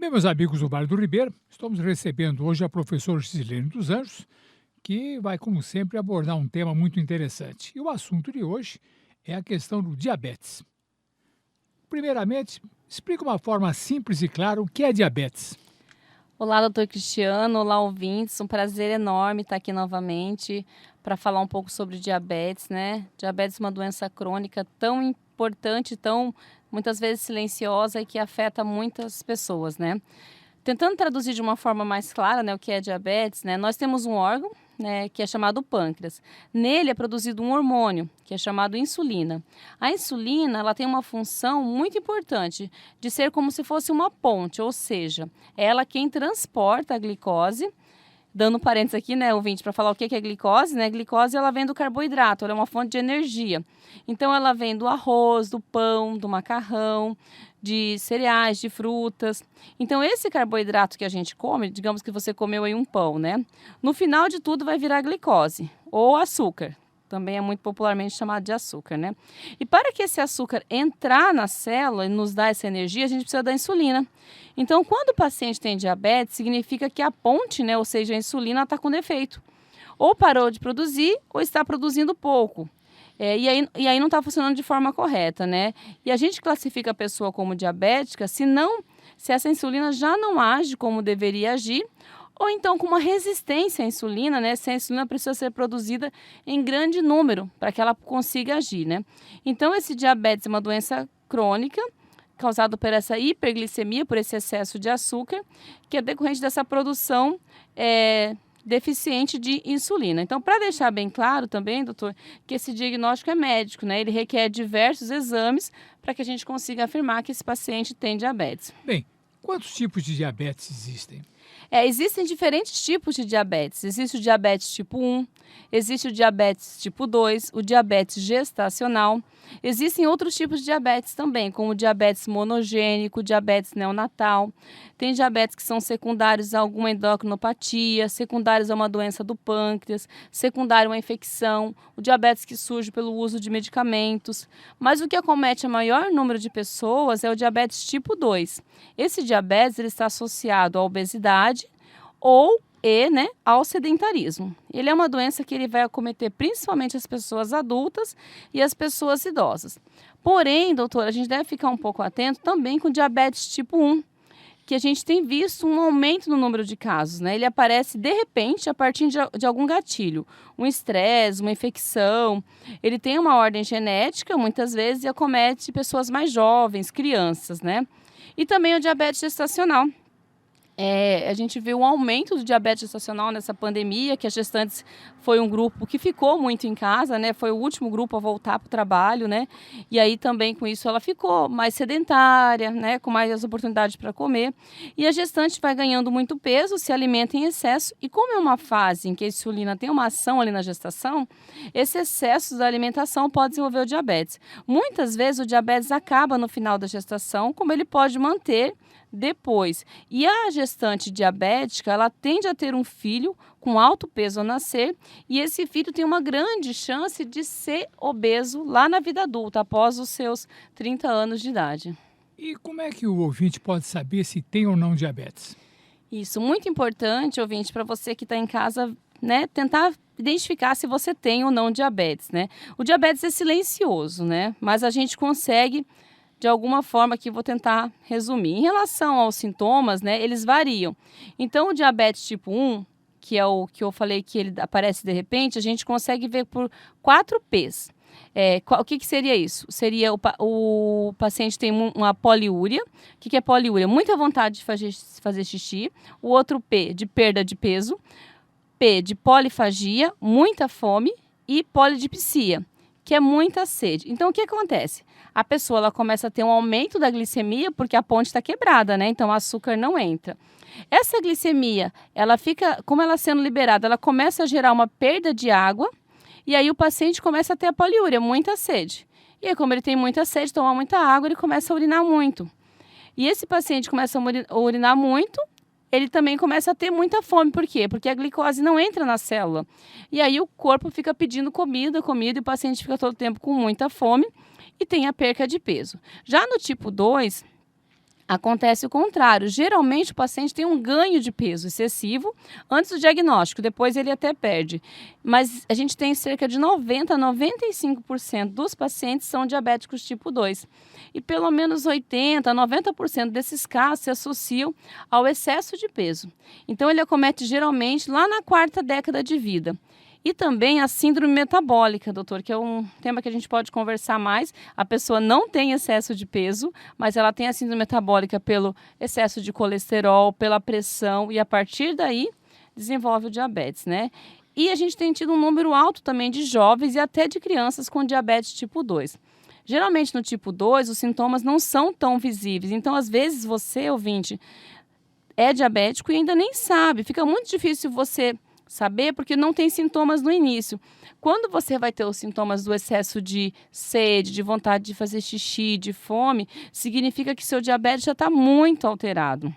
Bem, meus amigos do Vale do Ribeiro, estamos recebendo hoje a professora Gisilene dos Anjos, que vai, como sempre, abordar um tema muito interessante. E o assunto de hoje é a questão do diabetes. Primeiramente, explica uma forma simples e clara o que é diabetes. Olá, doutor Cristiano. Olá, ouvintes. Um prazer enorme estar aqui novamente para falar um pouco sobre diabetes, né? Diabetes é uma doença crônica tão importante, tão muitas vezes silenciosa e que afeta muitas pessoas, né? Tentando traduzir de uma forma mais clara, né, o que é diabetes, né? Nós temos um órgão, né, que é chamado pâncreas. Nele é produzido um hormônio, que é chamado insulina. A insulina, ela tem uma função muito importante de ser como se fosse uma ponte, ou seja, é ela quem transporta a glicose. Dando parênteses aqui, né, ouvinte, para falar o que é glicose, né? Glicose, ela vem do carboidrato, ela é uma fonte de energia. Então, ela vem do arroz, do pão, do macarrão, de cereais, de frutas. Então, esse carboidrato que a gente come, digamos que você comeu aí um pão, né? No final de tudo vai virar glicose ou açúcar. Também é muito popularmente chamado de açúcar, né? E para que esse açúcar entrar na célula e nos dar essa energia, a gente precisa da insulina. Então, quando o paciente tem diabetes, significa que a ponte, né, ou seja, a insulina, está com defeito. Ou parou de produzir, ou está produzindo pouco. E aí não está funcionando de forma correta, né? E a gente classifica a pessoa como diabética se essa insulina já não age como deveria agir, ou então com uma resistência à insulina, né? Se a insulina precisa ser produzida em grande número para que ela consiga agir, né? Então, esse diabetes é uma doença crônica causada por essa hiperglicemia, por esse excesso de açúcar, que é decorrente dessa produção deficiente de insulina. Então, para deixar bem claro também, doutor, que esse diagnóstico é médico, né? Ele requer diversos exames para que a gente consiga afirmar que esse paciente tem diabetes. Bem, quantos tipos de diabetes existem? Existem diferentes tipos de diabetes. Existe o diabetes tipo 1, existe o diabetes tipo 2, o diabetes gestacional. Existem outros tipos de diabetes também, como o diabetes monogênico, diabetes neonatal. Tem diabetes que são secundários a alguma endocrinopatia, secundários a uma doença do pâncreas, secundário a uma infecção, o diabetes que surge pelo uso de medicamentos. Mas o que acomete o maior número de pessoas é o diabetes tipo 2. Esse diabetes ele está associado à obesidade ou ao sedentarismo. Ele é uma doença que ele vai acometer principalmente as pessoas adultas e as pessoas idosas. Porém, doutor, a gente deve ficar um pouco atento também com o diabetes tipo 1, que a gente tem visto um aumento no número de casos, né? Ele aparece de repente a partir de algum gatilho, um estresse, uma infecção. Ele tem uma ordem genética, muitas vezes, e acomete pessoas mais jovens, crianças, né? E também o diabetes gestacional. A gente viu um aumento do diabetes gestacional nessa pandemia, que as gestantes foi um grupo que ficou muito em casa, né? Foi o último grupo a voltar para o trabalho, né? E aí também com isso ela ficou mais sedentária, né? Com mais oportunidades para comer. E a gestante vai ganhando muito peso, se alimenta em excesso. E como é uma fase em que a insulina tem uma ação ali na gestação, esse excesso da alimentação pode desenvolver o diabetes. Muitas vezes o diabetes acaba no final da gestação, como ele pode manter depois. E a gestante diabética, ela tende a ter um filho com alto peso ao nascer e esse filho tem uma grande chance de ser obeso lá na vida adulta, após os seus 30 anos de idade. E como é que o ouvinte pode saber se tem ou não diabetes? Isso, muito importante, ouvinte, para você que está em casa, né, tentar identificar se você tem ou não diabetes, né? O diabetes é silencioso, né? Mas a gente consegue de alguma forma que vou tentar resumir. Em relação aos sintomas, né, eles variam. Então, o diabetes tipo 1, que é o que eu falei que ele aparece de repente, a gente consegue ver por 4 P's. O que seria isso? Seria o paciente tem uma poliúria. O que é poliúria? Muita vontade de fazer xixi. O outro P, de perda de peso. P, de polifagia, muita fome. E polidipsia, que é muita sede. Então, o que acontece? A pessoa ela começa a ter um aumento da glicemia porque a ponte está quebrada, né? Então, o açúcar não entra. Essa glicemia, ela fica, como ela sendo liberada, ela começa a gerar uma perda de água e aí o paciente começa a ter a poliúria, muita sede. E aí, como ele tem muita sede, toma muita água, ele começa a urinar muito. E esse paciente começa a urinar muito, ele também começa a ter muita fome. Por quê? Porque a glicose não entra na célula. E aí o corpo fica pedindo comida, e o paciente fica todo o tempo com muita fome e tem a perca de peso. Já no tipo 2, Acontece o contrário. Geralmente o paciente tem um ganho de peso excessivo antes do diagnóstico, depois ele até perde. Mas a gente tem cerca de 90 a 95% dos pacientes são diabéticos tipo 2. E pelo menos 80 a 90% desses casos se associam ao excesso de peso. Então ele acomete geralmente lá na quarta década de vida. E também a síndrome metabólica, doutor, que é um tema que a gente pode conversar mais. A pessoa não tem excesso de peso, mas ela tem a síndrome metabólica pelo excesso de colesterol, pela pressão, e a partir daí desenvolve o diabetes, né? E a gente tem tido um número alto também de jovens e até de crianças com diabetes tipo 2. Geralmente no tipo 2 os sintomas não são tão visíveis, então às vezes você, ouvinte, é diabético e ainda nem sabe. Fica muito difícil você saber porque não tem sintomas no início. Quando você vai ter os sintomas do excesso de sede, de vontade de fazer xixi, de fome, significa que seu diabetes já está muito alterado.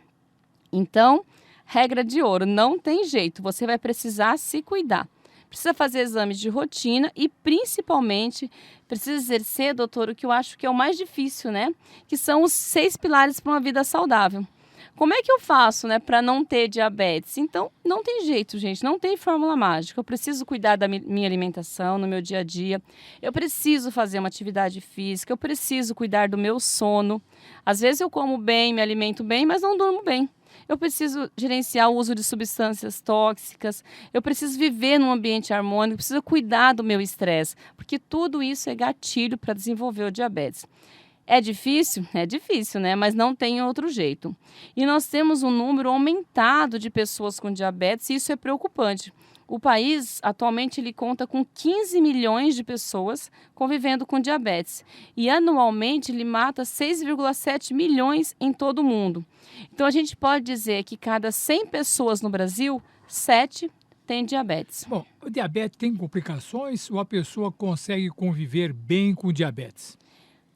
Então, regra de ouro, não tem jeito, você vai precisar se cuidar. Precisa fazer exames de rotina e, principalmente, precisa exercer, doutor, o que eu acho que é o mais difícil, né? Que são os 6 pilares para uma vida saudável. Como é que eu faço, né, para não ter diabetes? Então, não tem jeito, gente, não tem fórmula mágica. Eu preciso cuidar da minha alimentação no meu dia a dia. Eu preciso fazer uma atividade física, eu preciso cuidar do meu sono. Às vezes eu como bem, me alimento bem, mas não durmo bem. Eu preciso gerenciar o uso de substâncias tóxicas, eu preciso viver num ambiente harmônico, eu preciso cuidar do meu estresse, porque tudo isso é gatilho para desenvolver o diabetes. É difícil? É difícil, né? Mas não tem outro jeito. E nós temos um número aumentado de pessoas com diabetes e isso é preocupante. O país, atualmente, ele conta com 15 milhões de pessoas convivendo com diabetes. E, anualmente, ele mata 6,7 milhões em todo o mundo. Então, a gente pode dizer que cada 100 pessoas no Brasil, 7 têm diabetes. Bom, o diabetes tem complicações ou a pessoa consegue conviver bem com o diabetes?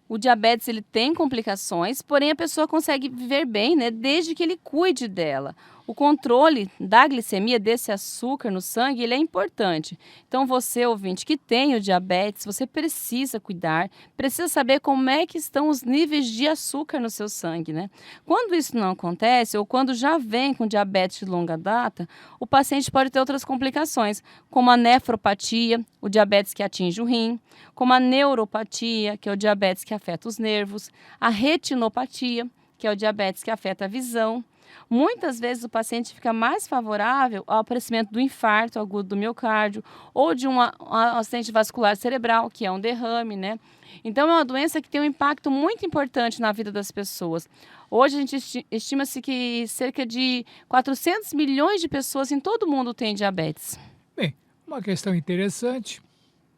O diabetes ele tem complicações, porém a pessoa consegue viver bem, né, desde que ele cuide dela. O controle da glicemia, desse açúcar no sangue, ele é importante. Então você, ouvinte, que tem o diabetes, você precisa cuidar, precisa saber como é que estão os níveis de açúcar no seu sangue, né? Quando isso não acontece, ou quando já vem com diabetes de longa data, o paciente pode ter outras complicações, como a nefropatia, o diabetes que atinge o rim, como a neuropatia, que é o diabetes que afeta os nervos, a retinopatia, que é o diabetes que afeta a visão. Muitas vezes o paciente fica mais favorável ao aparecimento do infarto agudo do miocárdio ou de um acidente vascular cerebral, que é um derrame, né? Então, é uma doença que tem um impacto muito importante na vida das pessoas. Hoje, a gente estima-se que cerca de 400 milhões de pessoas em todo o mundo têm diabetes. Bem, uma questão interessante,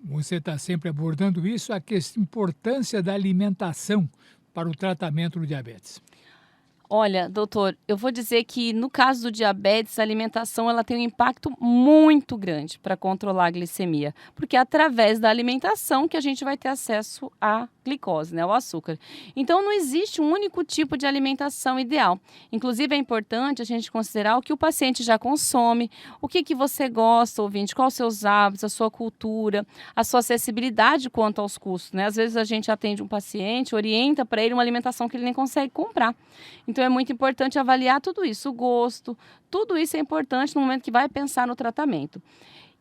você está sempre abordando isso, a importância da alimentação para o tratamento do diabetes. Olha, doutor, eu vou dizer que no caso do diabetes, a alimentação ela tem um impacto muito grande para controlar a glicemia, porque é através da alimentação que a gente vai ter acesso à glicose, né, ao açúcar. Então, não existe um único tipo de alimentação ideal. Inclusive, é importante a gente considerar o que o paciente já consome, o que você gosta, ouvinte, quais os seus hábitos, a sua cultura, a sua acessibilidade quanto aos custos, né? Às vezes a gente atende um paciente, orienta para ele uma alimentação que ele nem consegue comprar. Então, é muito importante avaliar tudo isso, o gosto, tudo isso é importante no momento que vai pensar no tratamento.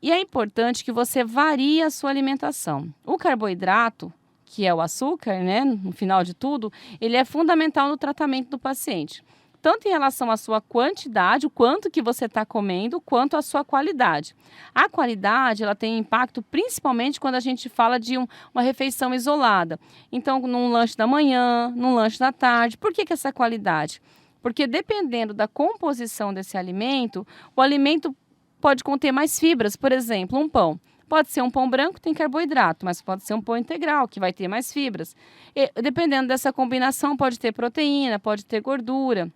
E é importante que você varie a sua alimentação. O carboidrato, que é o açúcar, né, no final de tudo, ele é fundamental no tratamento do paciente. Tanto em relação à sua quantidade, o quanto que você está comendo, quanto à sua qualidade. A qualidade, ela tem impacto principalmente quando a gente fala de uma refeição isolada. Então, num lanche da manhã, num lanche da tarde. Por que essa qualidade? Porque dependendo da composição desse alimento, o alimento pode conter mais fibras. Por exemplo, um pão. Pode ser um pão branco que tem carboidrato, mas pode ser um pão integral, que vai ter mais fibras. E, dependendo dessa combinação, pode ter proteína, pode ter gordura.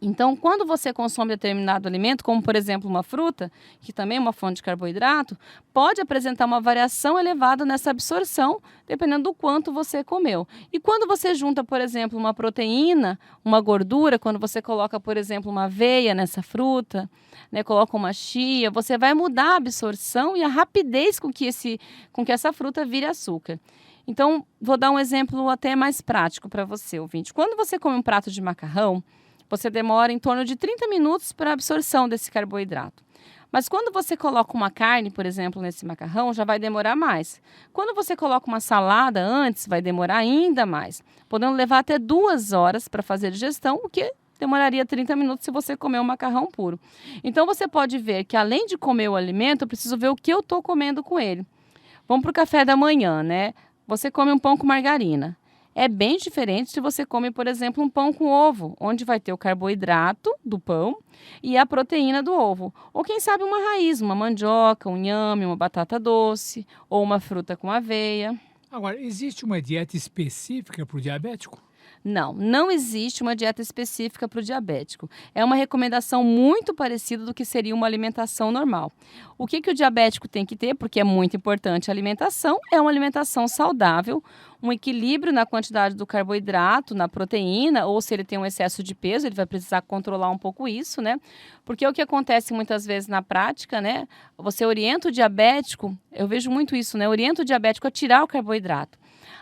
Então, quando você consome determinado alimento, como por exemplo uma fruta, que também é uma fonte de carboidrato, pode apresentar uma variação elevada nessa absorção, dependendo do quanto você comeu. E quando você junta, por exemplo, uma proteína, uma gordura, quando você coloca, por exemplo, uma aveia nessa fruta, né, coloca uma chia, você vai mudar a absorção e a rapidez com que essa fruta vire açúcar. Então, vou dar um exemplo até mais prático para você, ouvinte. Quando você come um prato de macarrão, você demora em torno de 30 minutos para a absorção desse carboidrato. Mas quando você coloca uma carne, por exemplo, nesse macarrão, já vai demorar mais. Quando você coloca uma salada antes, vai demorar ainda mais, podendo levar até 2 horas para fazer a digestão, o que demoraria 30 minutos se você comer um macarrão puro. Então, você pode ver que, além de comer o alimento, eu preciso ver o que eu estou comendo com ele. Vamos para o café da manhã, né? Você come um pão com margarina. É bem diferente se você come, por exemplo, um pão com ovo, onde vai ter o carboidrato do pão e a proteína do ovo. Ou quem sabe uma raiz, uma mandioca, um inhame, uma batata doce ou uma fruta com aveia. Agora, existe uma dieta específica para o diabético? Não, não existe uma dieta específica para o diabético. É uma recomendação muito parecida do que seria uma alimentação normal. O que o diabético tem que ter, porque é muito importante a alimentação, é uma alimentação saudável, um equilíbrio na quantidade do carboidrato, na proteína, ou se ele tem um excesso de peso, ele vai precisar controlar um pouco isso, né? Porque o que acontece muitas vezes na prática, né? Você orienta o diabético, eu vejo muito isso, né? Orienta o diabético a tirar o carboidrato.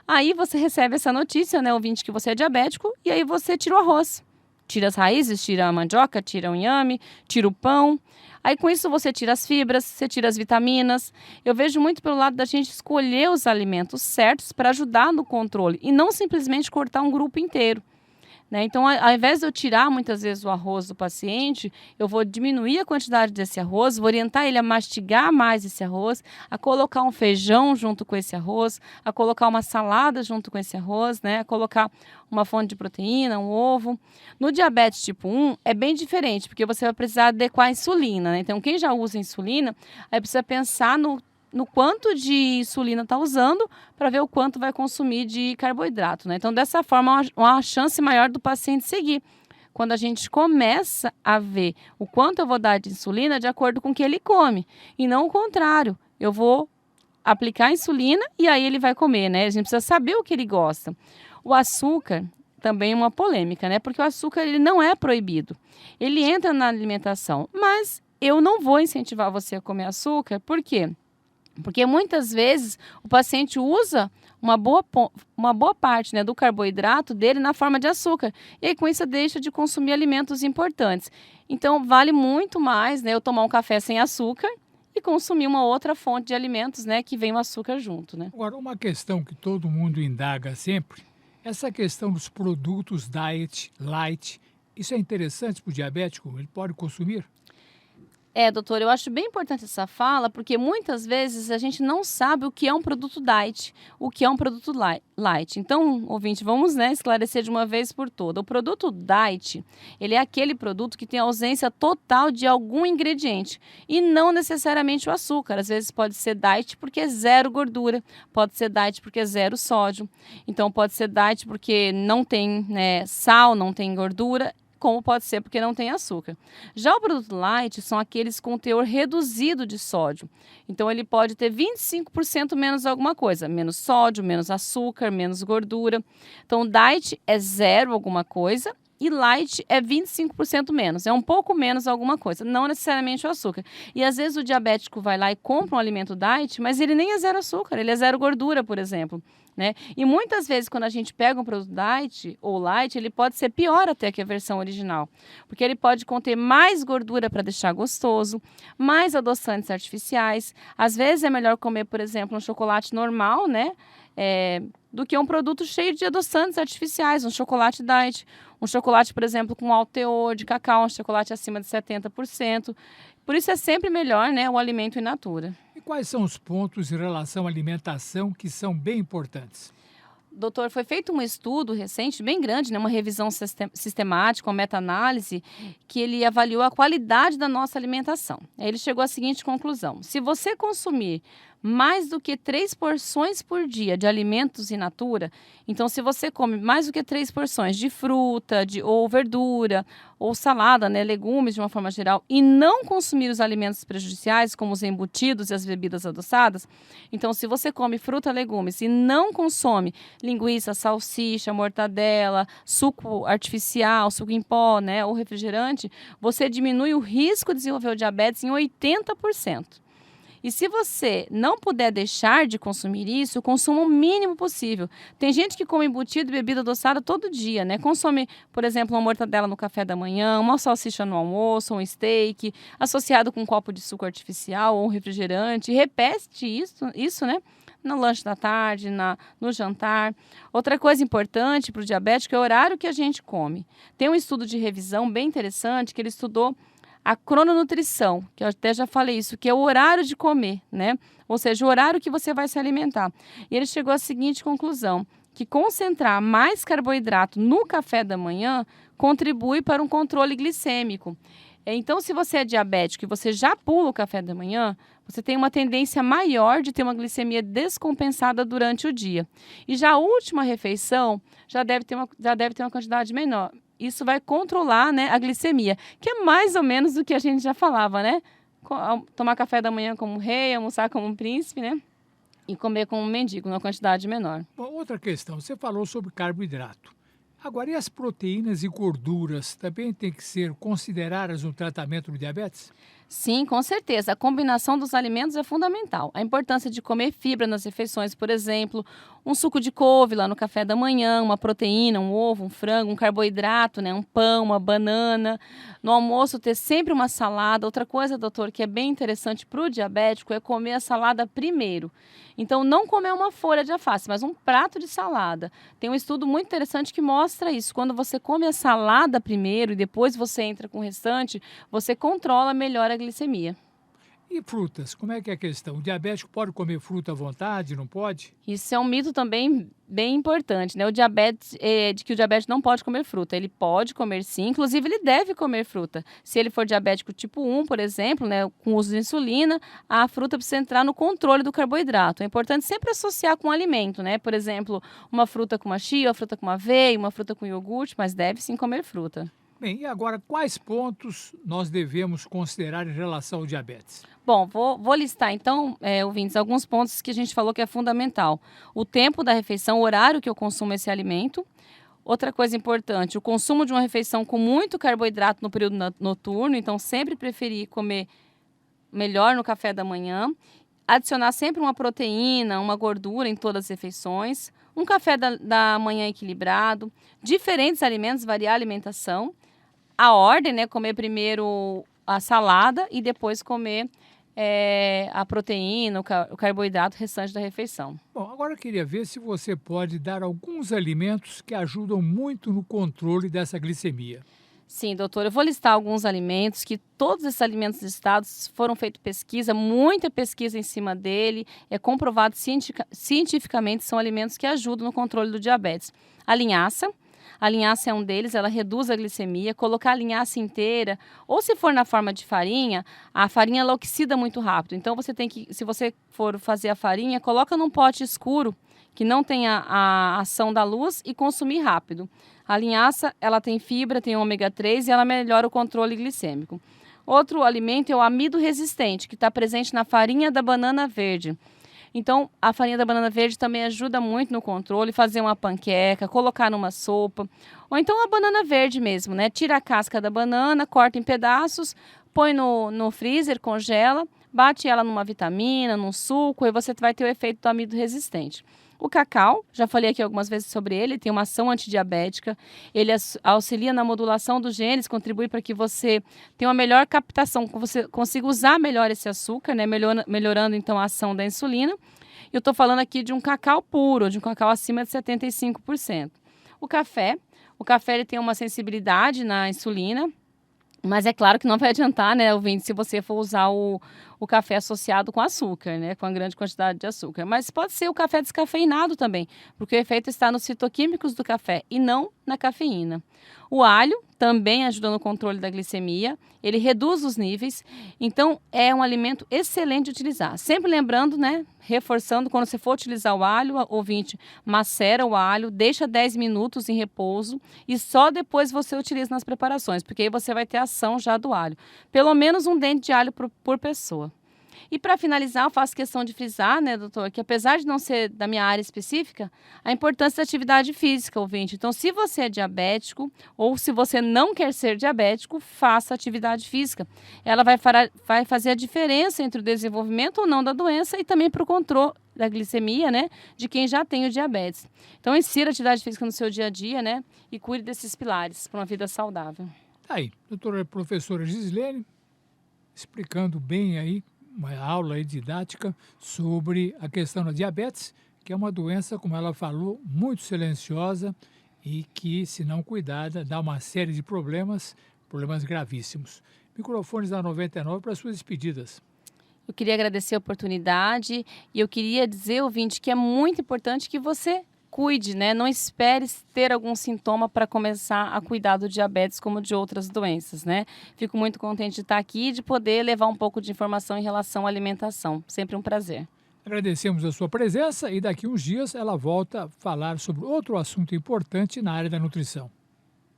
Aí você recebe essa notícia, né, ouvinte, que você é diabético, e aí você tira o arroz. Tira as raízes, tira a mandioca, tira o inhame, tira o pão. Aí com isso você tira as fibras, você tira as vitaminas. Eu vejo muito pelo lado da gente escolher os alimentos certos para ajudar no controle e não simplesmente cortar um grupo inteiro. Né? Então, ao invés de eu tirar muitas vezes o arroz do paciente, eu vou diminuir a quantidade desse arroz, vou orientar ele a mastigar mais esse arroz, a colocar um feijão junto com esse arroz, a colocar uma salada junto com esse arroz, né? A colocar uma fonte de proteína, um ovo. No diabetes tipo 1 é bem diferente, porque você vai precisar adequar a insulina. Né? Então, quem já usa insulina, aí precisa pensar no quanto de insulina está usando para ver o quanto vai consumir de carboidrato. Né? Então, dessa forma, uma chance maior do paciente seguir. Quando a gente começa a ver o quanto eu vou dar de insulina de acordo com o que ele come. E não o contrário. Eu vou aplicar a insulina e aí ele vai comer. Né? A gente precisa saber o que ele gosta. O açúcar também é uma polêmica, né? Porque o açúcar ele não é proibido. Ele entra na alimentação. Mas eu não vou incentivar você a comer açúcar. Por quê? Porque muitas vezes o paciente usa uma boa parte, né, do carboidrato dele na forma de açúcar. E aí, com isso, deixa de consumir alimentos importantes. Então, vale muito mais, né, eu tomar um café sem açúcar e consumir uma outra fonte de alimentos, né, que vem o açúcar junto. Né? Agora, uma questão que todo mundo indaga sempre, essa questão dos produtos diet, light, isso é interessante para o diabético? Ele pode consumir? Doutor, eu acho bem importante essa fala, porque muitas vezes a gente não sabe o que é um produto diet, o que é um produto light. Então, ouvinte, vamos, né, esclarecer de uma vez por todas. O produto diet, ele é aquele produto que tem ausência total de algum ingrediente e não necessariamente o açúcar. Às vezes pode ser diet porque é zero gordura, pode ser diet porque é zero sódio. Então, pode ser diet porque não tem, né, sal, não tem gordura, como pode ser porque não tem açúcar. Já o produto light são aqueles com teor reduzido de sódio. Então, ele pode ter 25% menos alguma coisa, menos sódio, menos açúcar, menos gordura. Então, diet é zero alguma coisa e light é 25% menos, é um pouco menos alguma coisa, não necessariamente o açúcar. E às vezes o diabético vai lá e compra um alimento diet, mas ele nem é zero açúcar, ele é zero gordura, por exemplo. Né? E muitas vezes, quando a gente pega um produto diet ou light, ele pode ser pior até que a versão original, porque ele pode conter mais gordura para deixar gostoso, mais adoçantes artificiais. Às vezes é melhor comer, por exemplo, um chocolate normal, né? Do que um produto cheio de adoçantes artificiais, um chocolate diet, um chocolate, por exemplo, com alto teor de cacau, um chocolate acima de 70%. Por isso é sempre melhor, né, o alimento in natura. E quais são os pontos em relação à alimentação que são bem importantes? Doutor, foi feito um estudo recente, bem grande, né, uma revisão sistemática, uma meta-análise, que ele avaliou a qualidade da nossa alimentação. Aí ele chegou à seguinte conclusão: se você consumir mais do que 3 porções por dia de alimentos in natura, então se você come mais do que 3 porções de fruta, ou verdura, ou salada, né, legumes de uma forma geral, e não consumir os alimentos prejudiciais, como os embutidos e as bebidas adoçadas, então se você come fruta, legumes e não consome linguiça, salsicha, mortadela, suco artificial, suco em pó, né, ou refrigerante, você diminui o risco de desenvolver o diabetes em 80%. E se você não puder deixar de consumir isso, consuma o mínimo possível. Tem gente que come embutido e bebida adoçada todo dia, né? Consome, por exemplo, uma mortadela no café da manhã, uma salsicha no almoço, um steak, associado com um copo de suco artificial ou um refrigerante. E repete isso, né? No lanche da tarde, no jantar. Outra coisa importante para o diabético é o horário que a gente come. Tem um estudo de revisão bem interessante que ele estudou a crononutrição, que eu até já falei isso, que é o horário de comer, né? Ou seja, o horário que você vai se alimentar. E ele chegou à seguinte conclusão, que concentrar mais carboidrato no café da manhã contribui para um controle glicêmico. Então, se você é diabético e você já pula o café da manhã, você tem uma tendência maior de ter uma glicemia descompensada durante o dia. E já a última refeição já deve ter uma quantidade menor. Isso vai controlar, né, a glicemia, que é mais ou menos o que a gente já falava, né? Tomar café da manhã como um rei, almoçar como um príncipe, né? E comer como um mendigo, numa quantidade menor. Bom, outra questão, você falou sobre carboidrato. Agora, e as proteínas e gorduras também têm que ser consideradas no tratamento do diabetes? Sim, com certeza. A combinação dos alimentos é fundamental. A importância de comer fibra nas refeições, por exemplo, um suco de couve lá no café da manhã, uma proteína, um ovo, um frango, um carboidrato, né, um pão, uma banana. No almoço, ter sempre uma salada. Outra coisa, doutor, que é bem interessante para o diabético é comer a salada primeiro. Então, não comer uma folha de alface, mas um prato de salada. Tem um estudo muito interessante que mostra isso. Quando você come a salada primeiro e depois você entra com o restante, você controla melhor a glicemia. E frutas, como é que é a questão? O diabético pode comer fruta à vontade, não pode? Isso é um mito também bem importante, né? De que o diabético não pode comer fruta. Ele pode comer sim, inclusive ele deve comer fruta. Se ele for diabético tipo 1, por exemplo, né, com uso de insulina, a fruta precisa entrar no controle do carboidrato. É importante sempre associar com o alimento, né? Por exemplo, uma fruta com uma chia, uma fruta com uma aveia, uma fruta com iogurte, mas deve sim comer fruta. Bem, e agora, quais pontos nós devemos considerar em relação ao diabetes? Bom, vou listar então, ouvintes, alguns pontos que a gente falou que é fundamental. O tempo da refeição, o horário que eu consumo esse alimento. Outra coisa importante, o consumo de uma refeição com muito carboidrato no período noturno, então sempre preferir comer melhor no café da manhã. Adicionar sempre uma proteína, uma gordura em todas as refeições. Um café da manhã equilibrado. Diferentes alimentos, variar a alimentação. A ordem, né? Comer primeiro a salada e depois comer a proteína, o carboidrato restante da refeição. Bom, agora eu queria ver se você pode dar alguns alimentos que ajudam muito no controle dessa glicemia. Sim, doutor, eu vou listar alguns alimentos que todos esses alimentos listados foram feitas pesquisa, muita pesquisa em cima dele, é comprovado cientificamente, são alimentos que ajudam no controle do diabetes. A linhaça é um deles, ela reduz a glicemia. Colocar a linhaça inteira, ou se for na forma de farinha, a farinha ela oxida muito rápido. Então você tem que, se você for fazer a farinha, coloca num pote escuro, que não tenha a ação da luz e consumir rápido. A linhaça, ela tem fibra, tem ômega 3 e ela melhora o controle glicêmico. Outro alimento é o amido resistente, que está presente na farinha da banana verde. Então, a farinha da banana verde também ajuda muito no controle, fazer uma panqueca, colocar numa sopa. Ou então a banana verde mesmo, né? Tira a casca da banana, corta em pedaços, põe no freezer, congela, bate ela numa vitamina, num suco, e você vai ter o efeito do amido resistente. O cacau, já falei aqui algumas vezes sobre ele, tem uma ação antidiabética, ele auxilia na modulação dos genes, contribui para que você tenha uma melhor captação, que você consiga usar melhor esse açúcar, né, melhorando então a ação da insulina. Eu estou falando aqui de um cacau puro, de um cacau acima de 75%. O café ele tem uma sensibilidade na insulina, mas é claro que não vai adiantar, né, ouvinte, se você for usar o café associado com açúcar, né, com a grande quantidade de açúcar. Mas pode ser o café descafeinado também, porque o efeito está nos fitoquímicos do café e não na cafeína. O alho também ajuda no controle da glicemia, ele reduz os níveis, então é um alimento excelente de utilizar. Sempre lembrando, né, reforçando, quando você for utilizar o alho, ouvinte, macera o alho, deixa 10 minutos em repouso e só depois você utiliza nas preparações, porque aí você vai ter a ação já do alho. Pelo menos um dente de alho por pessoa. E para finalizar, eu faço questão de frisar, né, doutor, que apesar de não ser da minha área específica, a importância da atividade física, ouvinte. Então, se você é diabético ou se você não quer ser diabético, faça atividade física. Ela vai fazer a diferença entre o desenvolvimento ou não da doença e também para o controle da glicemia, né, de quem já tem o diabetes. Então, insira atividade física no seu dia a dia, né, e cuide desses pilares para uma vida saudável. Tá aí, doutora professora Gislene, explicando bem aí, uma aula aí didática sobre a questão da diabetes, que é uma doença, como ela falou, muito silenciosa e que, se não cuidada, dá uma série de problemas, problemas gravíssimos. Microfones da 99 para suas despedidas. Eu queria agradecer a oportunidade e eu queria dizer, ouvinte, que é muito importante que você cuide, né? Não espere ter algum sintoma para começar a cuidar do diabetes como de outras doenças, né? Fico muito contente de estar aqui e de poder levar um pouco de informação em relação à alimentação. Sempre um prazer. Agradecemos a sua presença e daqui uns dias ela volta a falar sobre outro assunto importante na área da nutrição.